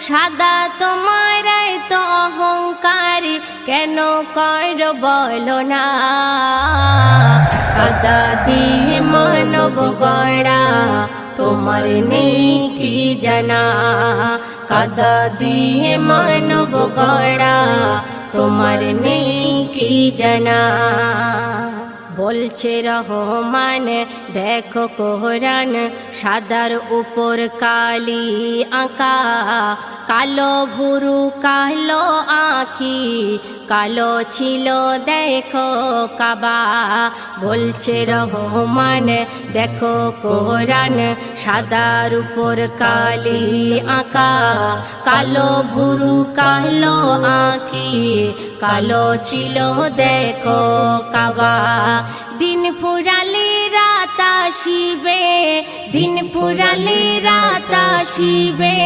সাদা তোমার তো অহংকারী কেন কর বলো না। কাদা দিয়ে মানব গড়া তোমার নেই কি জানা। কাদা দিয়ে মানব গড়া তোমার নেই কি জানা। বলছে রহমান দেখো কোরআন সাদার উপর কালি আঁকা। কালো ভুরু কালো আঁখি কালো ছিল দেখো কাবা। বলছে রহমান দেখো কোরআন সাদার উপর কালি আঁকা। কালো ভুরু কালো আঁখি কালো ছিল দেখো কাবা। দিন ফুরালে রাত আসিবে, দিন ফুরালে রাত আসিবে।